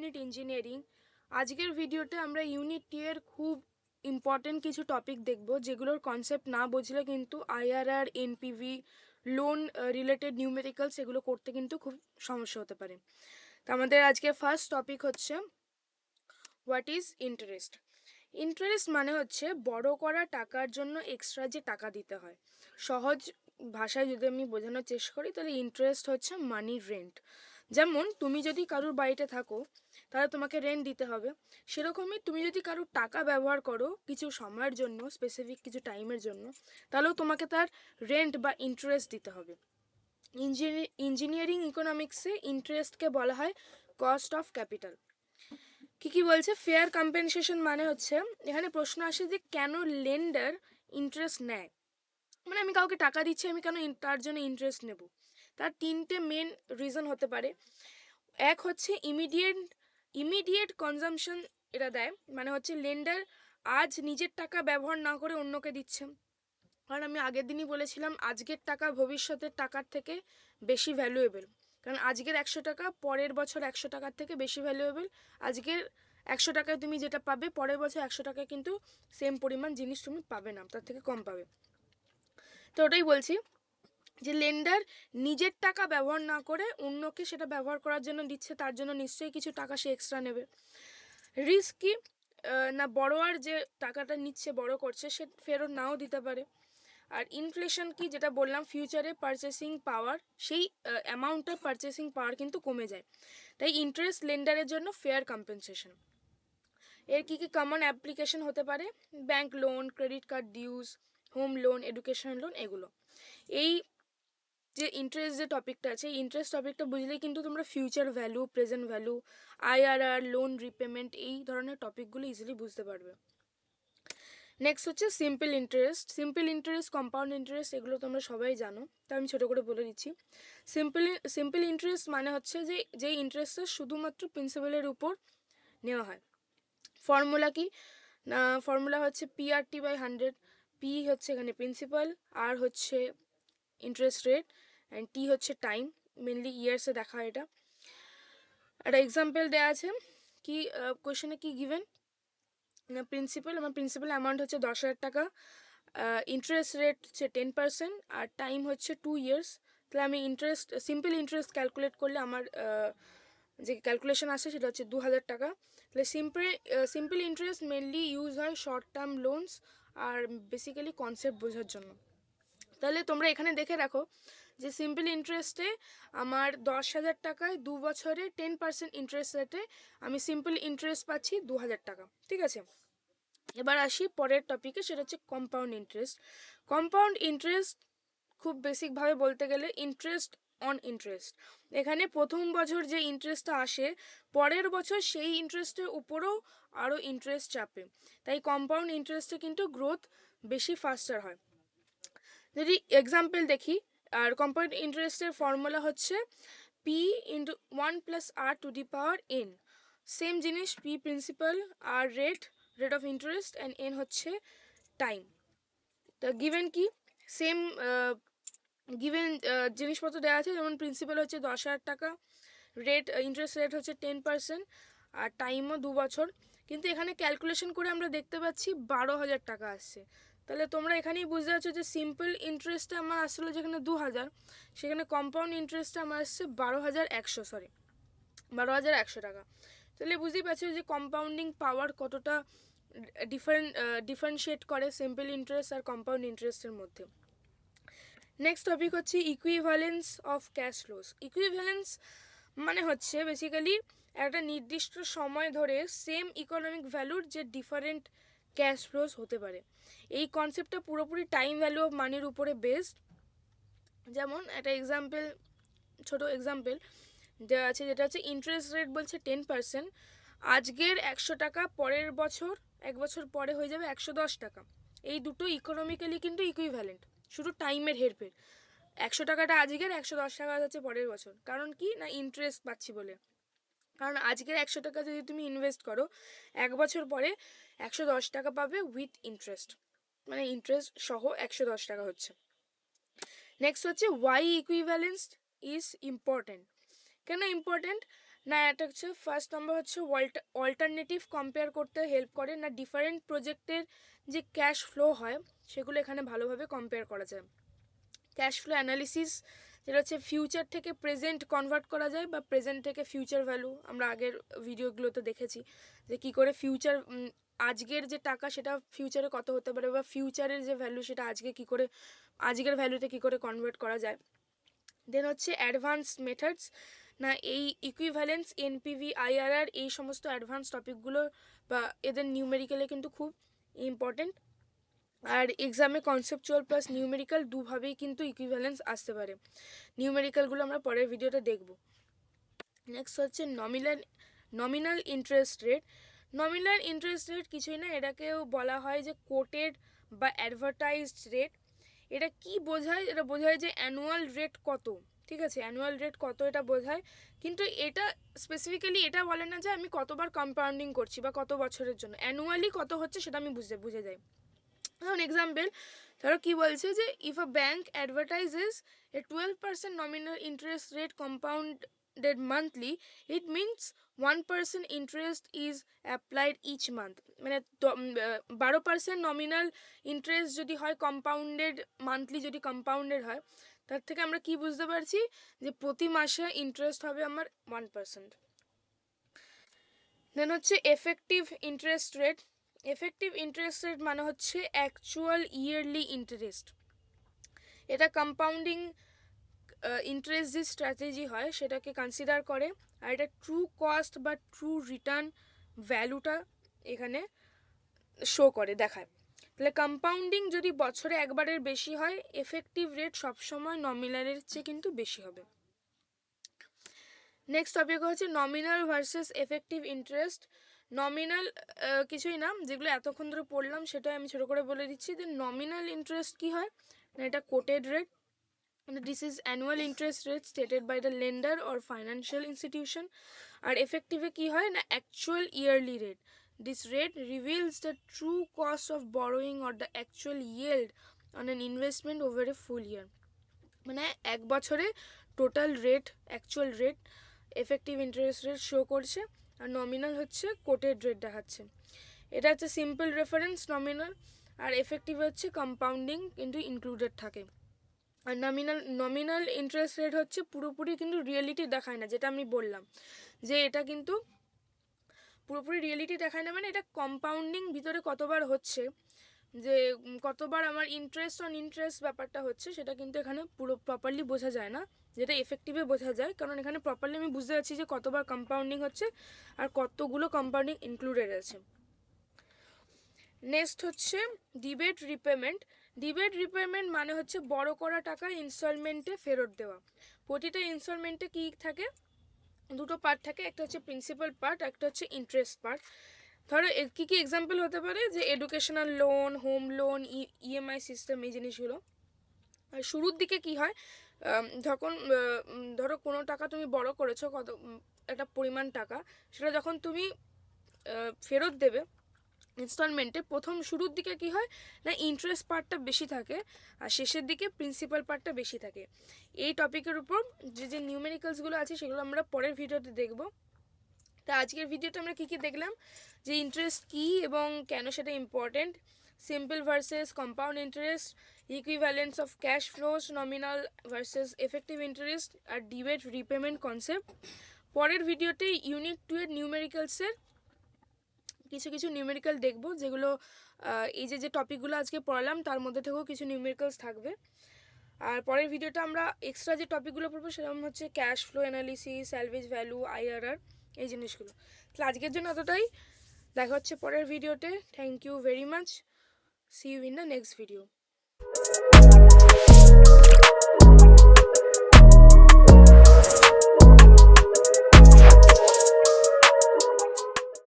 Unit engineering. আজকের ভিডিওতে আমরা ইউনিট 2 এর খুব ইম্পর্টেন্ট কিছু টপিক দেখব, যেগুলোর কনসেপ্ট না বুঝলে কিন্তু IRR, NPV, loan related numericals এগুলো করতে কিন্তু খুব সমস্যা হতে পারে। তো আমাদের আজকে ফার্স্ট টপিক হচ্ছে হোয়াট ইজ ইন্টারেস্ট। ইন্টারেস্ট মানে হচ্ছে বড় করা টাকার জন্য এক্সট্রা যে টাকা দিতে হয়। সহজ ভাষায় যদি আমি বোঝানোর চেষ্টা করি, তাহলে ইন্টারেস্ট হচ্ছে মানি রেন্ট। যেমন তুমি যদি কারুর বাড়িতে থাকো, তাহলে তোমাকে রেন্ট দিতে হবে। সেরকমই তুমি যদি কারুর টাকা ব্যবহার করো কিছু সময়ের জন্য, স্পেসিফিক কিছু টাইমের জন্য, তাহলেও তোমাকে তার রেন্ট বা ইন্টারেস্ট দিতে হবে। ইঞ্জিনিয়ারিং ইকোনমিক্সে ইন্টারেস্টকে বলা হয় কস্ট অফ ক্যাপিটাল। কি বলছে, ফেয়ার কম্পেনসেশন মানে হচ্ছে, এখানে প্রশ্ন আসে যে কেন লেন্ডার ইন্টারেস্ট নেয়। মানে আমি কাউকে টাকা দিচ্ছি, আমি কেন তার জন্য ইন্টারেস্ট নেব? তার তিনটে মেন রিজন হতে পারে। এক হচ্ছে ইমিডিয়েট কনজামশন এটা দেয়, মানে হচ্ছে লেন্ডার আজ নিজের টাকা ব্যবহার না করে অন্যকে দিচ্ছে। কারণ আমি আগের দিনই বলেছিলাম, আজকের টাকা ভবিষ্যতের টাকার থেকে বেশি ভ্যালুয়েবল। কারণ আজকের 100 টাকা পরের বছর 100 টাকার থেকে বেশি ভ্যালুয়েবল। আজকের 100 টাকায় তুমি যেটা পাবে, পরের বছর 100 টাকায় কিন্তু সেম পরিমাণ জিনিস তুমি পাবে না, তার থেকে কম পাবে। তো ওটাই বলছি যে লেন্ডার নিজের টাকা ব্যবহার না করে অন্যকে সেটা ব্যবহার করার জন্য দিচ্ছে, তার জন্য নিশ্চয়ই কিছু টাকা সে এক্সট্রা নেবে। রিস্ক কি না, বড়োয়ার যে টাকাটা নিচ্ছে বড় করছে, সে ফেরত নাও দিতে পারে। আর ইনফ্লেশন কি, যেটা বললাম, ফিউচারে পারচেসিং পাওয়ার, সেই অ্যামাউন্টটা পারচেসিং পাওয়ার কিন্তু কমে যায়। তাই ইন্টারেস্ট লেন্ডারের জন্য ফেয়ার কম্পেনসেশন। এর কি কি কমন অ্যাপ্লিকেশন হতে পারে? Bank loan, credit card dues, home loan, education loan, এগুলো। এই যে ইন্টারেস্ট যে টপিকটা আছে, এই ইন্টারেস্ট টপিকটা বুঝলেই কিন্তু তোমরা future value, present value, IRR, loan repayment, এই ধরনের টপিকগুলো ইজিলি বুঝতে পারবে। নেক্সট হচ্ছে simple interest. Simple interest, compound interest, এগুলো তোমরা সবাই জানো, তা আমি ছোটো করে বলে দিচ্ছি। সিম্পল ইন্টারেস্ট মানে হচ্ছে যে যেই ইন্টারেস্টটা শুধুমাত্র প্রিন্সিপালের উপর নেওয়া হয়। ফর্মুলা কি না, ফর্মুলা হচ্ছে PRT/100। পি হচ্ছে এখানে প্রিন্সিপাল, আর হচ্ছে ইন্টারেস্ট রেট, অ্যান্ড টি হচ্ছে টাইম। মেনলি ইয়ার্সে দেখা হয় এটা। একটা এক্সাম্পল দেওয়া আছে, কি কোয়েশনে কি গিভেন না, আমার প্রিন্সিপাল অ্যামাউন্ট হচ্ছে 10,000 টাকা, ইন্টারেস্ট রেট হচ্ছে 10%, আর টাইম হচ্ছে 2 ইয়ার্স। তাহলে আমি সিম্পল ইন্টারেস্ট ক্যালকুলেট করলে আমার যে ক্যালকুলেশন আসে সেটা হচ্ছে 2,000 টাকা। তাহলে সিম্পল ইন্টারেস্ট মেনলি ইউজ হয় শর্ট টার্ম লোনস আর বেসিক্যালি কনসেপ্ট বোঝার জন্য। তাহলে তোমরা এখানে দেখে রাখো যে সিম্পল ইন্টারেস্টে আমার 10,000 টাকায় 2 বছরে 10% ইন্টারেস্ট রেটে আমি সিম্পল ইন্টারেস্ট পাচ্ছি 2,000 টাকা। ঠিক আছে, এবার আসি পরের টপিকে, সেটা হচ্ছে কম্পাউন্ড ইন্টারেস্ট। কম্পাউন্ড ইন্টারেস্ট খুব বেসিকভাবে বলতে গেলে ইন্টারেস্ট অন ইন্টারেস্ট। এখানে প্রথম বছর যে ইন্টারেস্টটা আসে, পরের বছর সেই ইন্টারেস্টের উপরেও আরও ইন্টারেস্ট চাপে। তাই কম্পাউন্ড ইন্টারেস্টে কিন্তু গ্রোথ বেশি ফাস্টার হয়। যদি এক্সাম্পল দেখি, আর কম্পাউন্ড ইন্টারেস্টের ফর্মুলা হচ্ছে P × 1 + R⁴ সেম জিনিস, P প্রিন্সিপাল, আর rate of interest, and N হচ্ছে টাইম। তা গিভেন কি, সেম গিভেন জিনিসপত্র দেওয়া আছে, যেমন প্রিন্সিপাল হচ্ছে 10,000 টাকা, ইন্টারেস্ট রেট হচ্ছে 10%, আর টাইমও 2 বছর। কিন্তু এখানে ক্যালকুলেশন করে আমরা দেখতে পাচ্ছি 12,000 টাকা আসছে। তাহলে তোমরা এখানেই বুঝতে পারছো যে সিম্পল ইন্টারেস্টে আমার আসলে যেখানে 2,000, সেখানে কম্পাউন্ড ইন্টারেস্টে আমার আসছে 12,100 টাকা। তাহলে বুঝতেই পারছো যে কম্পাউন্ডিং পাওয়ার কতটা ডিফারেন্সিয়েট করে সিম্পল ইন্টারেস্ট আর কম্পাউন্ড ইন্টারেস্টের মধ্যে। নেক্সট টপিক হচ্ছে equivalence of cash flows. Equivalence মানে হচ্ছে বেসিক্যালি একটা নির্দিষ্ট সময় ধরে সেম ইকোনমিক ভ্যালুর যে ডিফারেন্ট ক্যাশ ফ্লোস হতে পারে। এই কনসেপ্টটা পুরোপুরি টাইম ভ্যালু অফ মানির উপরে বেসড। যেমন একটা ছোট এক্সাম্পল দেওয়া আছে, যেটা হচ্ছে ইন্টারেস্ট রেট বলছে 10%। আজকের 100 টাকা পরের বছর 1 বছর পরে হয়ে যাবে 110 টাকা। এই দুটো ইকোনমিক্যালি কিন্তু ইকুইভ্যালেন্ট, শুধু টাইমের হেরফের। 100 টাকাটা আজকের, 110 টাকা হচ্ছে পরের বছর। কারণ কি না, ইন্টারেস্ট পাচ্ছি বলে। কারণ আজকের 100 টাকা যদি তুমি ইনভেস্ট করো, 1 বছর পরে 110 টাকা পাবে উইথ ইন্টারেস্ট, মানে ইন্টারেস্ট সহ 110 টাকা হচ্ছে। নেক্সট হচ্ছে ওয়াই ইকুইভ্যালেন্স ইজ ইম্পর্টেন্ট। কেন ইম্পর্টেন্ট না এটা হচ্ছে ফার্স্ট নাম্বার হচ্ছে অল্টারনেটিভ কম্পেয়ার করতে হেল্প করে, না ডিফারেন্ট প্রজেক্টের যে ক্যাশ ফ্লো হয় সেগুলো এখানে ভালোভাবে কম্পেয়ার করা যায়। ক্যাশ ফ্লো অ্যানালিসিস যেটা হচ্ছে ফিউচার থেকে প্রেজেন্ট কনভার্ট করা যায় বা প্রেজেন্ট থেকে ফিউচার ভ্যালু, আমরা আগের ভিডিওগুলোতে দেখেছি যে কী করে ফিউচার আজকের যে টাকা সেটা ফিউচারে কত হতে পারে, বা ফিউচারের যে ভ্যালু সেটা আজকে কী করে আজকের ভ্যালুতে কী করে কনভার্ট করা যায়। দেন হচ্ছে অ্যাডভান্স মেথডস, না এই ইকুইভ্যালেন্স, এনপিভি, আইআরআর, এই সমস্ত অ্যাডভান্স টপিকগুলো বা এদের নিউমেরিক্যালে কিন্তু খুব ইম্পর্টেন্ট। আর এক্সামে কনসেপচুয়াল প্লাস নিউমেরিক্যাল দুভাবেই কিন্তু ইকুইভ্যালেন্স আসতে পারে। নিউমেরিক্যালগুলো আমরা পরের ভিডিওতে দেখব। নেক্সট হচ্ছে nominal interest rate. Nominal interest rate কিছুই না, এটাকেও বলা হয় যে কোটেড বা অ্যাডভার্টাইজড রেট। এটা কি বোঝায়? এটা বোঝায় যে অ্যানুয়াল রেট কত, ঠিক আছে, অ্যানুয়াল রেট কত এটা বোঝায়, কিন্তু এটা স্পেসিফিক্যালি এটা বলে না যে আমি কতবার কম্পাউন্ডিং করছি বা কত বছরের জন্য, অ্যানুয়ালি কত হচ্ছে সেটা আমি বুঝে যাই। যেমন এক্সাম্পল ধরো কি বলছে যে if a bank advertises a 12% nominal interest rate compounded monthly, it means 1% interest is applied each month. মানে 12% নমিনাল ইন্টারেস্ট যদি হয় কম্পাউন্ডেড, মান্থলি যদি কম্পাউন্ডেড হয়, তার থেকে আমরা কি বুঝতে পারছি যে প্রতি মাসে ইন্টারেস্ট হবে আমার 1%। দেন হচ্ছে effective interest rate. Effective interest rate মানে হচ্ছে অ্যাকচুয়াল ইয়ারলি ইন্টারেস্ট। এটা কম্পাউন্ডিং ইন্টারেস্ট যে স্ট্র্যাটেজি হয় সেটাকে কনসিডার করে, আর এটা ট্রু কস্ট বা ট্রু রিটার্ন ভ্যালুটা এখানে শো করে, দেখায়। তাহলে কম্পাউন্ডিং যদি বছরে একবারের বেশি হয়, এফেক্টিভ রেট সবসময় নমিনালের চেয়ে কিন্তু বেশি হবে। নেক্সট টপিক হচ্ছে nominal versus effective interest. Nominal কিছুই না, যেগুলো এতক্ষণ ধরে পড়লাম সেটাই আমি ছোটো করে বলে দিচ্ছি। যে নমিনাল ইন্টারেস্ট কী হয় না, এটা quoted rate, this is annual interest rate stated by the lender or financial institution. আর এফেক্টিভে কী হয় না, actual yearly rate, this rate reveals the true cost of borrowing or the actual yield on an investment over a full year. মানে এক বছরে total rate, actual rate, effective interest rate show করছে, আর নমিনাল হচ্ছে quoted rate দেখাচ্ছে। এটা হচ্ছে simple reference nominal, আর এফেক্টিভ হচ্ছে কম্পাউন্ডিং কিন্তু ইনক্লুডেড থাকে। আর নমিনাল ইন্টারেস্ট রেট হচ্ছে পুরোপুরি কিন্তু রিয়েলিটি দেখায় না, যেটা আমি বললাম যে এটা কিন্তু পুরোপুরি রিয়েলিটি দেখায় না, মানে এটা কম্পাউন্ডিং ভিতরে কতবার হচ্ছে, যে কতবার আমার ইন্টারেস্ট অন ইন্টারেস্ট ব্যাপারটা হচ্ছে, সেটা কিন্তু এখানে পুরো প্রপারলি বোঝা যায় না, যেটা এফেক্টিভে বোঝা যায়, কারণ এখানে প্রপারলি আমি বুঝতে পারছি যে কতবার কম্পাউন্ডিং হচ্ছে আর কতগুলো কম্পাউন্ডিং ইনক্লুডেড আছে। নেক্সট হচ্ছে ডিবেট রিপেমেন্ট। ডিবেট রিপেমেন্ট মানে হচ্ছে বড় করা টাকা ইনস্টলমেন্টে ফেরত দেওয়া। প্রতিটা ইনস্টলমেন্টে কী থাকে, দুটো পার্ট থাকে, একটা হচ্ছে প্রিন্সিপাল পার্ট, একটা হচ্ছে ইন্টারেস্ট পার্ট। ধরো কী কী এক্সাম্পল হতে পারে, যে educational loan, home loan, EMI system, এই জিনিসগুলো। আর শুরুর দিকে কি হয়, যখন ধরো কোনো টাকা তুমি বড় করেছো, কত একটা পরিমাণ টাকা, সেটা যখন তুমি ফেরত দেবে ইনস্টলমেন্টে, প্রথম শুরুর দিকে কি হয় না, ইন্টারেস্ট পার্টটা বেশি থাকে আর শেষের দিকে প্রিন্সিপাল পার্টটা বেশি থাকে। এই টপিকের উপর যে যে নিউমেরিক্যালসগুলো আছে সেগুলো আমরা পরের ভিডিওতে দেখব। তা আজকের ভিডিওটা আমরা কী কী দেখলাম, যে ইন্টারেস্ট কী এবং কেন সেটা important, simple versus compound interest, equivalence of cash flows, nominal versus effective interest, আর ডিবেট রিপেমেন্ট কনসেপ্ট। পরের ভিডিওতে ইউনিট 2 এর নিউমেরিক্যালসের কিছু কিছু নিউমেরিক্যাল দেখব, যেগুলো এই যে যে টপিকগুলো আজকে পড়ালাম তার মধ্যে থেকেও কিছু নিউমেরিক্যালস থাকবে। আর পরের ভিডিওটা আমরা এক্সট্রা যে টপিকগুলো পড়বো সেরকম হচ্ছে cash flow analysis, salvage value, IRR, এই জিনিসগুলো। তাহলে আজকের জন্য এতটাই, দেখা হচ্ছে পরের ভিডিওতে। Thank you very much, see you in the next video.